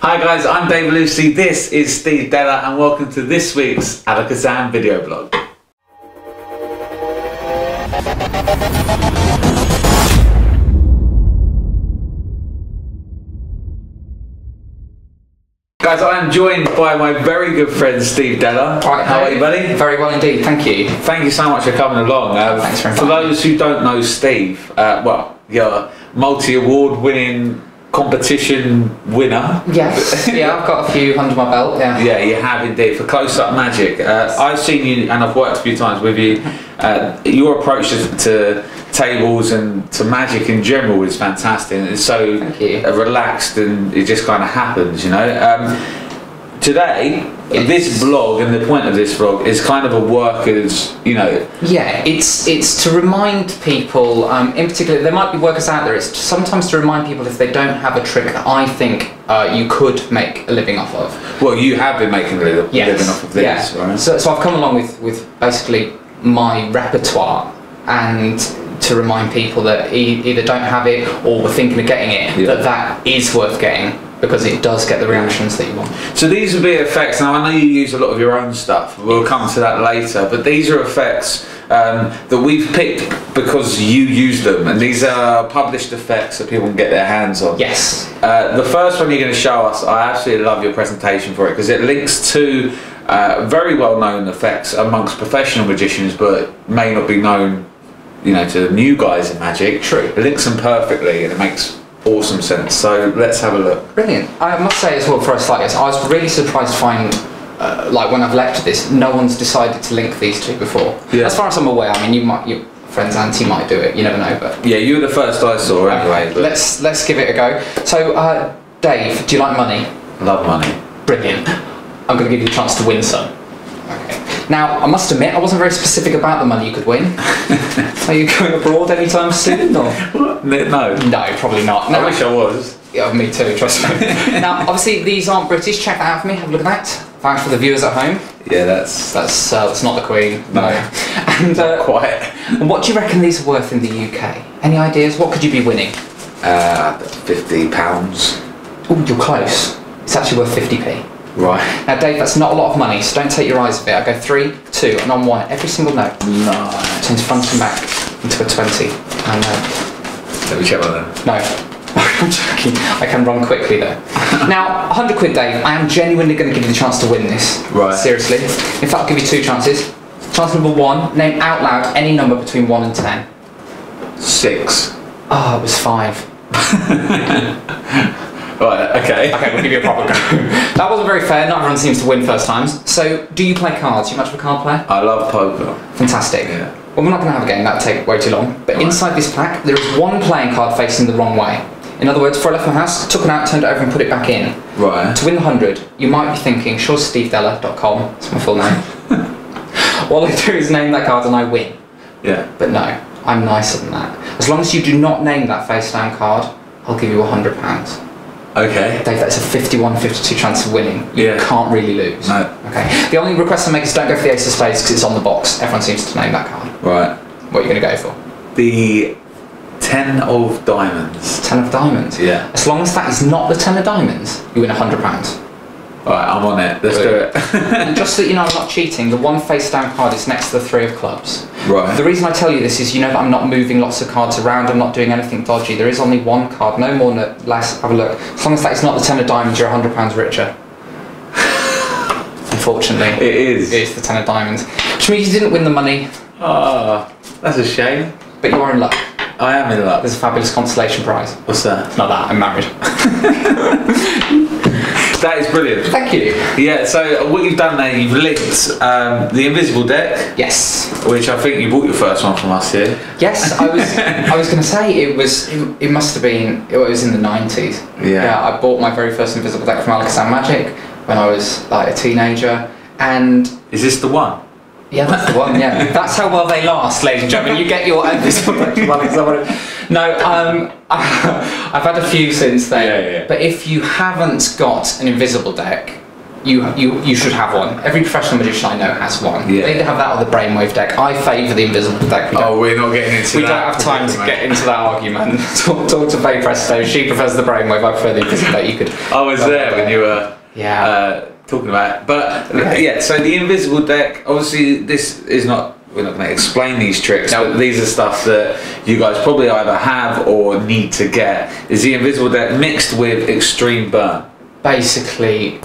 Hi guys, I'm Dave Lucy, this is Steve Dela and welcome to this week's Alakazam Video Blog. Guys, I am joined by my very good friend Steve Dela. Right, how are you, buddy? Very well indeed, thank you. Thank you so much for coming along. Thanks very much. For those who don't know Steve, well, you're a multi-award winning competition winner. Yes, yeah, I've got a few under my belt, yeah. Yeah, you have indeed, for Close-Up Magic. I've seen you, and I've worked a few times with you. Your approach to tables and to magic in general is fantastic. It's so relaxed and it just kind of happens, you know. Today, this vlog, and the point of this vlog is kind of a workers, you know. Yeah, it's to remind people, in particular, there might be workers out there, it's sometimes to remind people if they don't have a trick that I think you could make a living off of. Well, you have been making a living off of this, right? So I've come along with basically my repertoire, and to remind people that either don't have it or were thinking of getting it, that is worth getting, because it does get the reactions that you want. So these would be effects, now I know you use a lot of your own stuff, we'll come to that later, but these are effects that we've picked because you use them, and these are published effects that people can get their hands on. Yes. The first one you're going to show us, I absolutely love your presentation for it, because it links to very well known effects amongst professional magicians, but may not be known, you know, to the new guys in magic. True. It links them perfectly and it makes awesome sense. So let's have a look. Brilliant. I must say as well, for us like this, I was really surprised to find, like when I've lectured this, no one's decided to link these two before. Yeah. As far as I'm aware, I mean, your friend's auntie might do it. You never know, but yeah, you were the first I saw anyway. But let's give it a go. So, Dave, do you like money? Love money. Brilliant. I'm going to give you a chance to win some. Okay. Now, I must admit, I wasn't very specific about the money you could win. Are you going abroad anytime soon? Or? No. No, probably not. No, I wish I was. Yeah, me too, trust me. Now, obviously, these aren't British. Check that out for me. Have a look at that. Thanks for the viewers at home. Yeah, that's not the Queen. No. And, quite. And what do you reckon these are worth in the UK? Any ideas? What could you be winning? £50. Oh, you're close. It's actually worth 50p. Right. Now, Dave, that's not a lot of money, so don't take your eyes off it. I go 3, 2, and on 1, every single note. Nice. Turns front and back into a 20. And let me check one then. No. I'm joking. I can run quickly though. Now, 100 quid, Dave. I am genuinely going to give you the chance to win this. Right. Seriously. In fact, I'll give you 2 chances. Chance number 1, name out loud any number between 1 and 10. 6. Oh, it was 5. Right, okay. Okay, we'll give you a proper go. That wasn't very fair, not everyone seems to win first times. So, do you play cards? You much of a card player? I love poker. Fantastic. Yeah. Well, we're not going to have a game, that'd take way too long. But inside this pack, there is 1 playing card facing the wrong way. In other words, before I left my house, took it out, turned it over and put it back in. Right. To win the 100, you might be thinking, sure, stevedela.com, that's my full name. All I do is name that card and I win. Yeah. But no, I'm nicer than that. As long as you do not name that face down card, I'll give you £100. Okay. Dave, that's a 51-52 chance of winning. You can't really lose. No. Okay. The only request I make is don't go for the ace of spades because it's on the box. Everyone seems to name that card. Right. What are you going to go for? The 10 of diamonds. 10 of diamonds? Yeah. As long as that is not the 10 of diamonds, you win £100. Alright, I'm on it. Let's do it. And just so you know I'm not cheating, the 1 face down card is next to the 3 of clubs. Right. The reason I tell you this is you know that I'm not moving lots of cards around, I'm not doing anything dodgy. There is only 1 card, no more, no less. Have a look. As long as that is not the 10 of diamonds, you're £100 richer. Unfortunately. It is. It is the 10 of diamonds. Which means you didn't win the money. Ah, that's a shame. But you are in luck. I am in luck. There's a fabulous consolation prize. What's that? It's not that, I'm married. That is brilliant. Thank you. Yeah, so what you've done there, you've linked the Invisible deck. Yes. Which I think you bought your first one from us here. Yes, I was going to say it must have been, it was in the 90s. Yeah, I bought my very first Invisible deck from Alakazam Magic when I was like a teenager, and... Is this the one? Yeah, that's the one, yeah. That's how well they last, ladies and gentlemen. You get your Invisible deck from Alakazam. No, I've had a few since then. Yeah. But if you haven't got an Invisible deck, you should have one. Every professional magician I know has one. Yeah. They either have that or the brainwave deck. I favour the invisible deck. We're not getting into that. We don't have time to get into that argument. talk to Faye Presto. She prefers the brainwave. I prefer the invisible deck. You could. I was there when you were talking about it. But yeah, so the invisible deck, obviously this is not, we're not going to explain these tricks, but these are stuff that you guys probably either have or need to get. Is the invisible deck mixed with extreme burn? Basically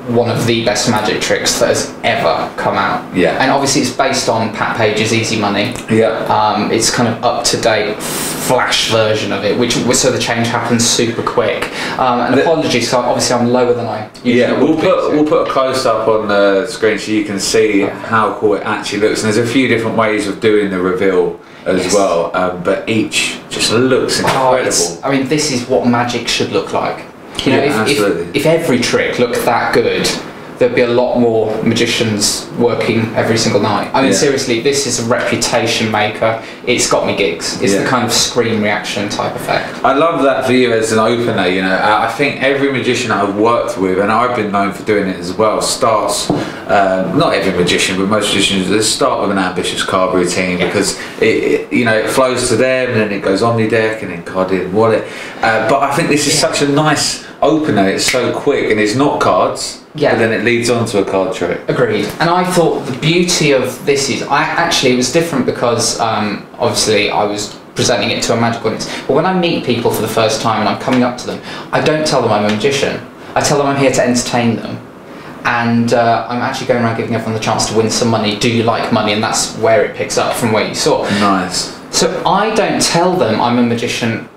one of the best magic tricks that has ever come out. Yeah. And obviously it's based on Pat Page's Easy Money. Yeah. It's kind of up-to-date flash version of it, so the change happens super quick. And apologies, so obviously I'm lower than I usually would. We'll put a close-up on the screen so you can see how cool it actually looks. And there's a few different ways of doing the reveal as well, but each just looks incredible. I mean, this is what magic should look like. You know, if every trick looked that good, there'd be a lot more magicians working every single night. I mean, seriously, this is a reputation maker. It's got me gigs. It's the kind of scream reaction type effect. I love that for you as an opener. You know, I think every magician I've worked with, and I've been known for doing it as well, starts, not every magician, but most magicians, they start with an ambitious card routine because it flows to them, and then it goes omni deck, and then card in wallet. But I think this is such a nice opener. It's so quick, and it's not cards. Yeah. But then it leads on to a card trick. Agreed. And I thought the beauty of this is, it was different because obviously I was presenting it to a magic audience. But when I meet people for the first time and I'm coming up to them, I don't tell them I'm a magician. I tell them I'm here to entertain them. And I'm actually going around giving everyone the chance to win some money. Do you like money? And that's where it picks up from where you saw. Nice. So I don't tell them I'm a magician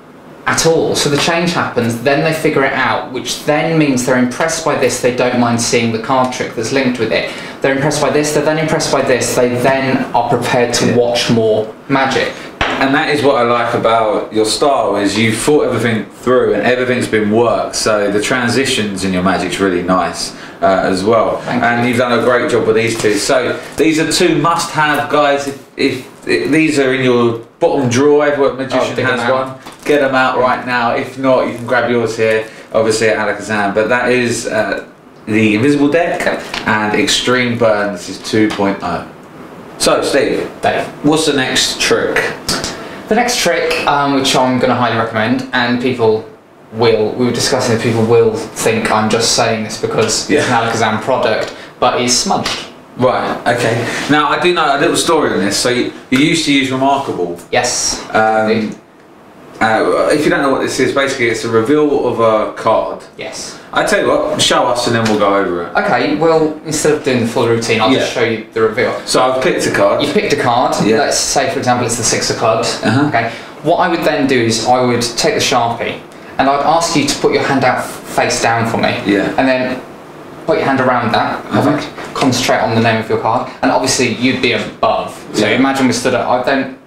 at all. So the change happens, then they figure it out, which then means they're impressed by this, they don't mind seeing the card trick that's linked with it. They're impressed by this, they're then impressed by this, they then are prepared to watch more magic. And that is what I like about your style, is you've thought everything through and everything's been worked, so the transitions in your magic's really nice as well. And you've done a great job with these two. So these are two must-have, guys. If these are in your bottom drawer, every magician has one. Get them out right now. If not, you can grab yours here, obviously at Alakazam. But that is the Invisible Deck and Extreme Burn. This is 2.0. So, Steve, what's the next trick? The next trick, which I'm going to highly recommend, and we were discussing that people will think I'm just saying this because it's an Alakazam product, but is smudged. Right, okay. Now, I do know a little story on this. So, you used to use Remarkable. Yes. If you don't know what this is, basically it's a reveal of a card. Yes. I tell you what, show us and then we'll go over it. Okay, well, instead of doing the full routine, I'll just show you the reveal. So I've picked a card. You've picked a card. Yeah. Let's say, for example, it's the 6 of clubs. Okay. What I would then do is I would take the Sharpie and I'd ask you to put your hand out face down for me. Yeah. And then put your hand around that. Perfect. Concentrate on the name of your card. And obviously you'd be above. So imagine we stood up. I'd then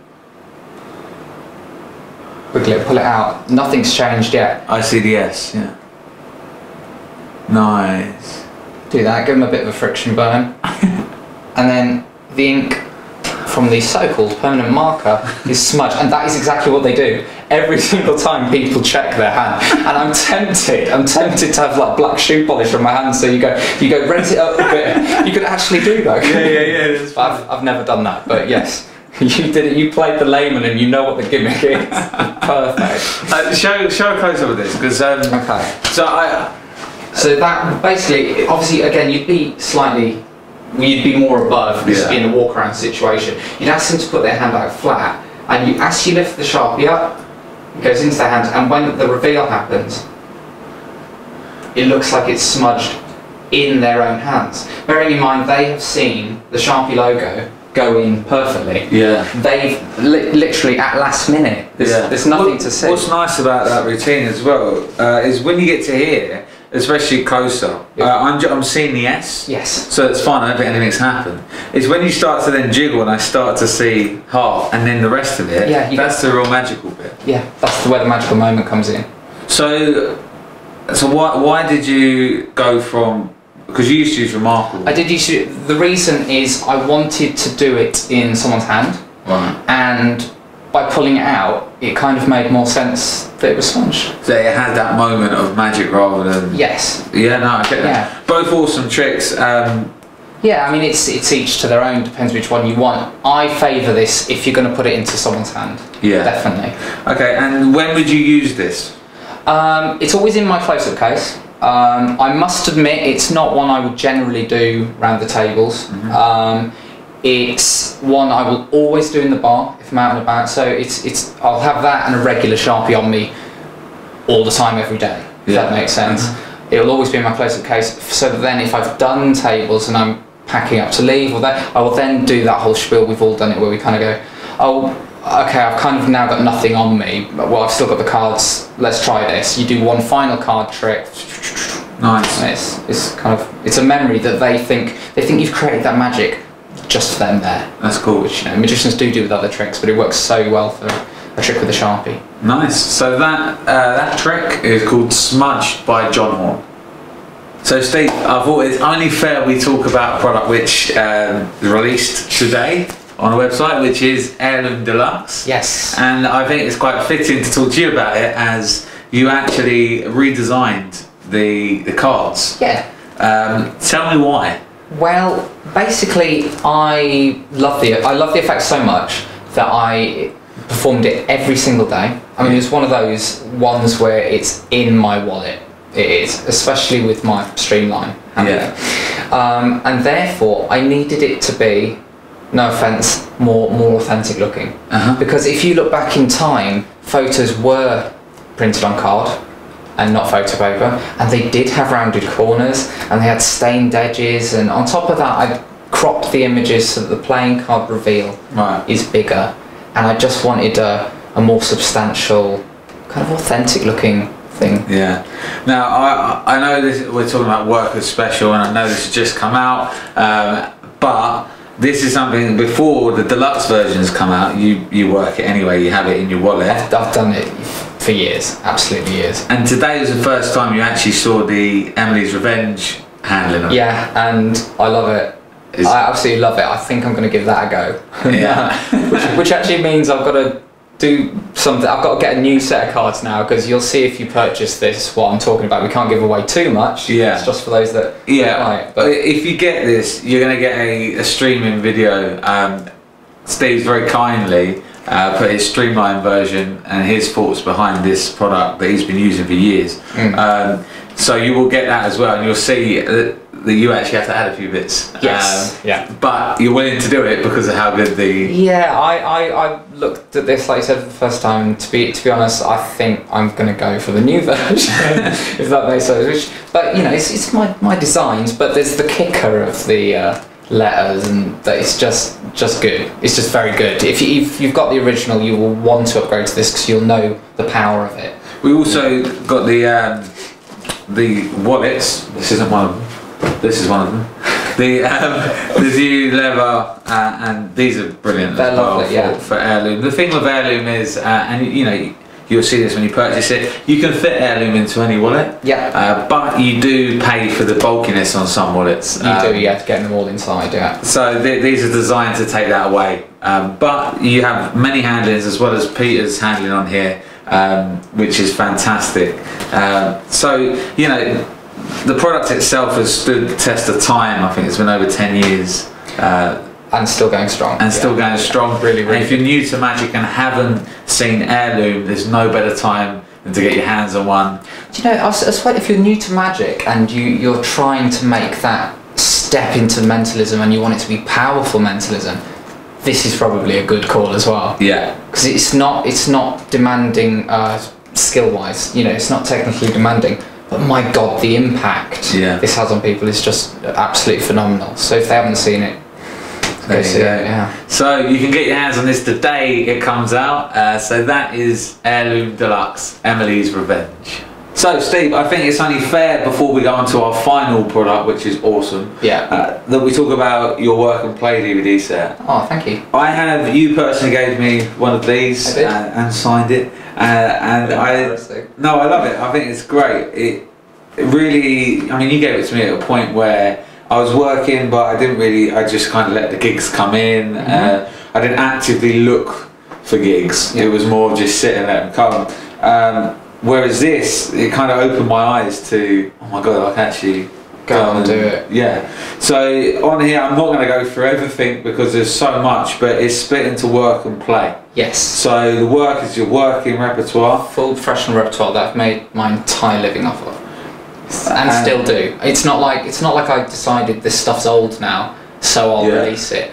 quickly pull it out. Nothing's changed yet. I see the S, yeah. Nice. Do that, give them a bit of a friction burn. And then the ink from the so-called permanent marker is smudged, and that is exactly what they do. Every single time people check their hand. And I'm tempted to have like black shoe polish on my hand, so you go rent it up a bit. You could actually do that. Yeah. But I've never done that, but yes. You did it. You played the layman, and you know what the gimmick is. Perfect. Show a close up of this, because okay. So that basically, obviously, again, you'd be more above this in a walk around situation. You'd ask them to put their hand out flat, and as you lift the Sharpie up, it goes into their hand, and when the reveal happens, it looks like it's smudged in their own hands. Bearing in mind, they have seen the Sharpie logo go in perfectly. Yeah. They've literally at last minute. There's nothing to see. What's nice about that routine as well is when you get to here, especially closer, I'm seeing the S. Yes. So it's fine. I don't think anything's happened. It's when you start to then jiggle and I start to see half and then the rest of it. Yeah. That's the real magical bit. Yeah. That's where the magical moment comes in. So why did you go from? Because you used to use Remarkable. I did use to. The reason is I wanted to do it in someone's hand, and by pulling it out, it kind of made more sense that it was sponge. So it had that moment of magic rather than... Yes. Yeah, no, I get that. Yeah. Both awesome tricks. Yeah, I mean, it's each to their own, depends which one you want. I favour this if you're going to put it into someone's hand. Yeah. Definitely. Okay, and when would you use this? It's always in my close-up case. I must admit, it's not one I would generally do around the tables. It's one I will always do in the bar if I'm out and about. So I'll have that and a regular Sharpie on me all the time, every day. If that makes sense. It'll always be in my close-up case. So that then, if I've done tables and I'm packing up to leave, or that, I will then do that whole spiel. We've all done it, where we kind of go, oh, okay, I've kind of now got nothing on me, but well, I've still got the cards. Let's try this. You do one final card trick. Nice. It's a memory that they think you've created that magic just for them there. That's cool. Which, you know, magicians do with other tricks, but it works so well for a trick with a Sharpie. Nice. So that trick is called Smudged by John Horn. So Steve, I thought it's only fair we talk about a product which released today on the website, which is Heirloom Deluxe. Yes. And I think it's quite fitting to talk to you about it, as you actually redesigned the cards. Yeah. Tell me why. Well, basically, I love the effect so much that I performed it every single day. I mean, it's one of those ones where it's in my wallet. It is, especially with my Streamline. And therefore, I needed it to be, no offence, more authentic looking. Because if you look back in time, photos were printed on card and not photo paper, and they did have rounded corners and they had stained edges, and on top of that I cropped the images so that the playing card reveal is bigger, and I just wanted a more substantial, kind of authentic looking thing. Yeah. Now I know this, we're talking about Workers Special, and I know this has just come out, but this is something, before the deluxe versions come out, you work it anyway, you have it in your wallet. I've done it for years, absolutely years. And today was the first time you actually saw the Emily's Revenge handling of it. Yeah, and I love it. I absolutely love it. I think I'm going to give that a go. Yeah. which actually means I've got to do something. I've got to get a new set of cards now, because you'll see if you purchase this what I'm talking about. We can't give away too much. Yeah. It's just for those that like. But if you get this, you're going to get a streaming video. Steve's very kindly put his streamlined version and his thoughts behind this product that he's been using for years. So you will get that as well, and you'll see that you actually have to add a few bits. Yes. But you're willing to do it because of how good the... Yeah, I looked at this, like you said, for the first time, and to be honest, I think I'm going to go for the new version, if that makes sense. But, you know, it's my designs, but there's the kicker of the letters, and that it's just good. It's just very good. If you've got the original, you will want to upgrade to this because you'll know the power of it. We also got the wallets. This isn't one of them. This is one of them. The new leather, and these are brilliant. They're lovely, for Heirloom. The thing with Heirloom is, and you know, you'll see this when you purchase it, you can fit Heirloom into any wallet. Yeah. But you do pay for the bulkiness on some wallets. You do, yeah, to get them all inside, yeah. So these are designed to take that away. But you have many handlings, as well as Peter's handling on here, which is fantastic. So, you know, the product itself has stood the test of time. I think it's been over 10 years. And still going strong. And still going strong. Really. And if you're new to magic and haven't seen Heirloom, there's no better time than to get your hands on one. Do you know, I swear, if you're new to magic and you're trying to make that step into mentalism and you want it to be powerful mentalism, this is probably a good call as well. Yeah. Because it's not demanding skill-wise. You know, it's not technically demanding. But my God, the impact this has on people is just absolutely phenomenal. So if they haven't seen it, go see it. Yeah. So you can get your hands on this the day it comes out. So that is Heirloom Deluxe, Emily's Revenge. So Steve, I think it's only fair, before we go on to our final product, which is awesome, that we talk about your work and play DVD set. Oh, thank you. You personally gave me one of these and signed it. And I love it. I think it's great. It really, I mean, you gave it to me at a point where I was working, but I just kind of let the gigs come in. I didn't actively look for gigs. It was more just sit and let them come. Whereas this, it kind of opened my eyes to, oh my god, I can actually go and do it. Yeah. So on here, I'm not going to go through everything because there's so much, but it's split into work and play. Yes. So the work is your working repertoire. Full professional repertoire that I've made my entire living off of. And still do. It's not like I decided this stuff's old now, so I'll release it.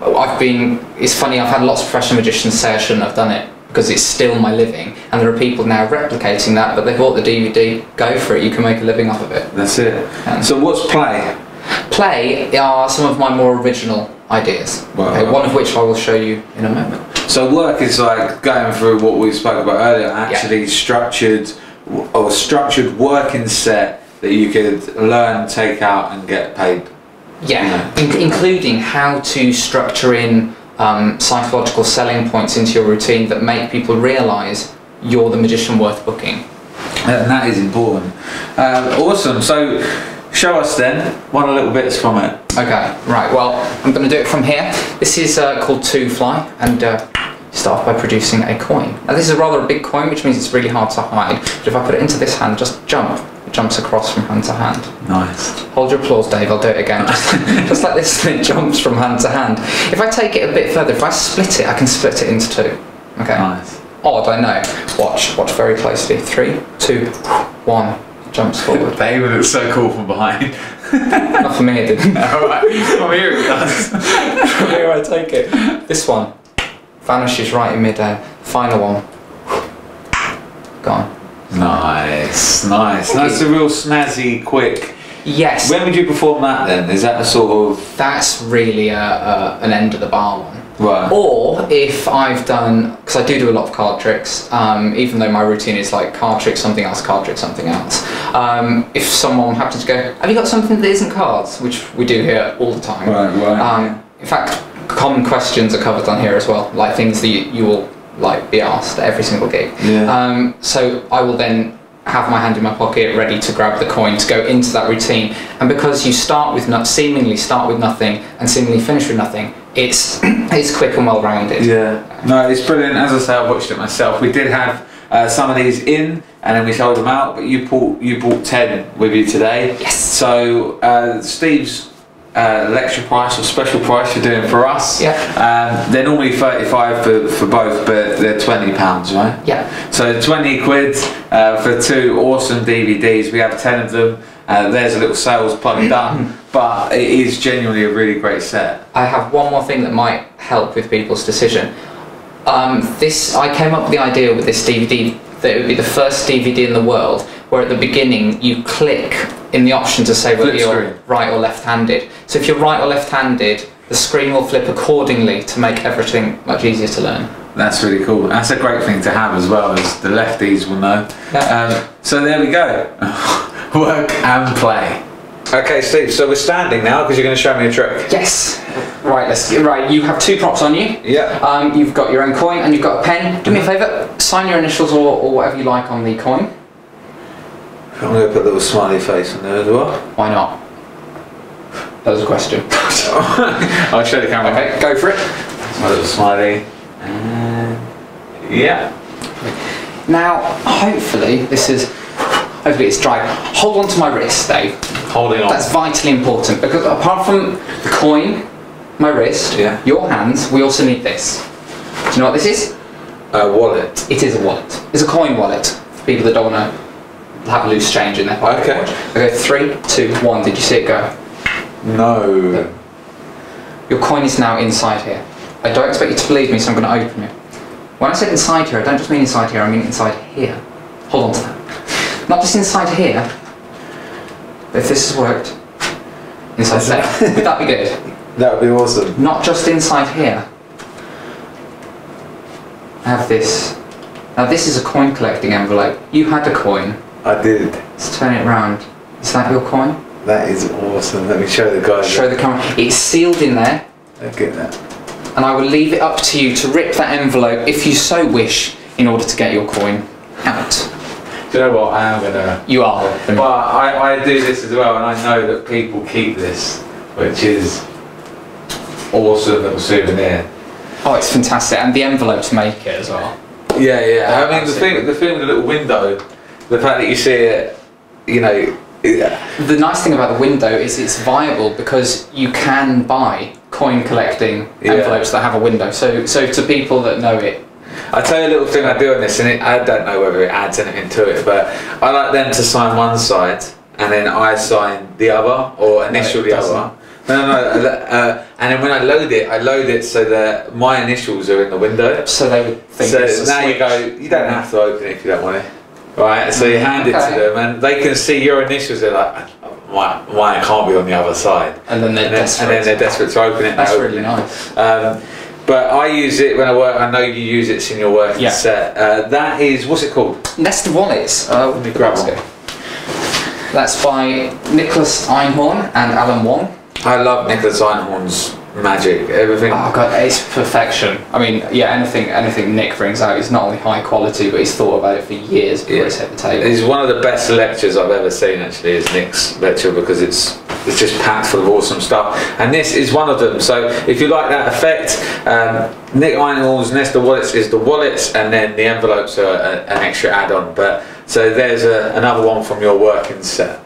It's funny, I've had lots of professional magicians say I shouldn't have done it because it's still my living, and there are people now replicating that, but they bought the DVD, go for it, you can make a living off of it. That's it. So what's play? Play are some of my more original ideas, one of which I will show you in a moment. So work is like going through what we spoke about earlier, actually structured working set that you could learn, take out and get paid. Yeah, including how to structure in psychological selling points into your routine that make people realise you're the magician worth booking. And that is important. Awesome, so show us then one of the little bits from it. Okay, right, well I'm going to do it from here. This is called Two Fly, and start by producing a coin. Now this is rather a big coin, which means it's really hard to hide, but if I put it into this hand, just jump. It jumps across from hand to hand. Nice. Hold your applause, Dave, I'll do it again. Just like this, it jumps from hand to hand. If I take it a bit further, if I split it, I can split it into two. Okay. Nice. Odd, I know. Watch very closely. 3, 2, 1. Jumps forward. David looks so cool from behind. Not for me, it didn't. Alright, from here it does. From here I take it. This one vanishes right in mid-air. Final one. Gone. Nice, nice. That's a real snazzy, quick. Yes. When would you perform that then? Is that a sort of... That's really an end of the bar one. Right. Or if I've done, because I do a lot of card tricks, even though my routine is like card trick, something else, card trick, something else. If someone happens to go, have you got something that isn't cards? Which we do here all the time. Right. In fact, common questions are covered on here as well, like things that you will like be asked at every single gig. Yeah. So I will then have my hand in my pocket ready to grab the coin to go into that routine, and because you seemingly start with nothing and seemingly finish with nothing, it's quick and well rounded. Yeah, no, it's brilliant. As I say, I watched it myself. We did have some of these in and then we sold them out, but you bought 10 with you today. Yes. So Steve's lecture price or special price you're doing for us. Yeah. They're normally 35 for both, but they're £20, right? Yeah. So 20 quid for 2 awesome DVDs. We have 10 of them. There's a little sales plug done, but it is genuinely a really great set. I have one more thing that might help with people's decision. I came up with the idea with this DVD that it would be the first DVD in the world where at the beginning you click in the option to say whether you're right or left-handed. So if you're right or left-handed, the screen will flip accordingly to make everything much easier to learn. That's really cool. That's a great thing to have as well, as the lefties will know. Yeah. So there we go. Work and play. Okay, Steve, so we're standing now because you're going to show me a trick. Yes. Right, you have 2 props on you. Yeah. You've got your own coin and you've got a pen. Do me a favour, sign your initials or whatever you like on the coin. I'm going to put a little smiley face on there as well. Why not? That was a question. I'll show the camera. Okay, go for it. My little smiley. Yeah. Now, hopefully it's dry. Hold on to my wrist, Dave. Holding on. That's vitally important because apart from the coin, my wrist, your hands, we also need this. Do you know what this is? A wallet. It is a wallet. It's a coin wallet for people that don't want to have loose change in their pocket. Okay, 3, 2, 1. Did you see it go? No. Your coin is now inside here. I don't expect you to believe me, so I'm going to open it. When I said inside here, I don't just mean inside here, I mean inside here. Hold on to that. Not just inside here, but if this has worked, inside there. Would that be good? That would be awesome. Not just inside here. I have this. Now this is a coin collecting envelope. You had a coin. I did. Let's turn it round. Is that your coin? That is awesome. Let me show the guys. Show the camera. It's sealed in there. Look at that. And I will leave it up to you to rip that envelope if you so wish in order to get your coin out. Do you know what? I am gonna. You are. But I do this as well, and I know that people keep this, which is awesome little souvenir. Oh, it's fantastic, and the envelopes make it as well. Yeah. I mean, the thing with the little window, the fact that you see it, you know. The nice thing about the window is it's viable because you can buy coin collecting envelopes that have a window. So to people that know it. I'll tell you a little thing I do on this, and I don't know whether it adds anything to it, but I like them to sign one side and then I sign the other, or initial the other. No. And then when I load it so that my initials are in the window. So they would think. So now you go. You don't have to open it if you don't want it. Right. So you hand it to them, and they can see your initials. They're like, why it can't be on the other side. And then they're desperate to open it. That's really nice. But I use it when I work. I know you use it in your working set. That is, what's it called? Nest of Wallets. Let me grab one. That's by Nicholas Einhorn and Alan Wong. I love Nicholas Einhorn's magic. Everything. Oh god, it's perfection. I mean, yeah, anything Nick brings out is not only high quality, but he's thought about it for years before he's hit the table. It's one of the best lectures I've ever seen. Actually, is Nick's lecture, because it's just packed full of awesome stuff, and this is one of them. So if you like that effect, Nick Einhorn's Nest of Wallets is the wallets, and then the envelopes are an extra add-on. But so there's another one from your working set.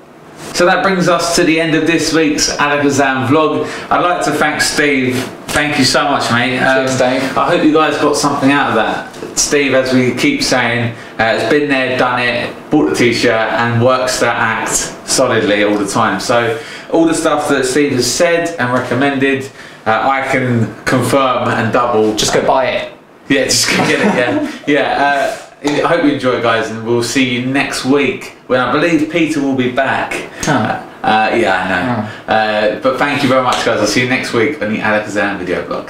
So that brings us to the end of this week's Alakazam vlog. I'd like to thank Steve. Thank you so much, mate. Cheers, Dave. I hope you guys got something out of that. Steve, as we keep saying, has been there, done it, bought the t-shirt, and works that act solidly all the time. So all the stuff that Steve has said and recommended, I can confirm and double. Just go buy it. Yeah, just go get it. Yeah. I hope you enjoy, guys, and we'll see you next week when I believe Peter will be back. Yeah, I know. But thank you very much, guys. I'll see you next week on the Alakazam Video Blog.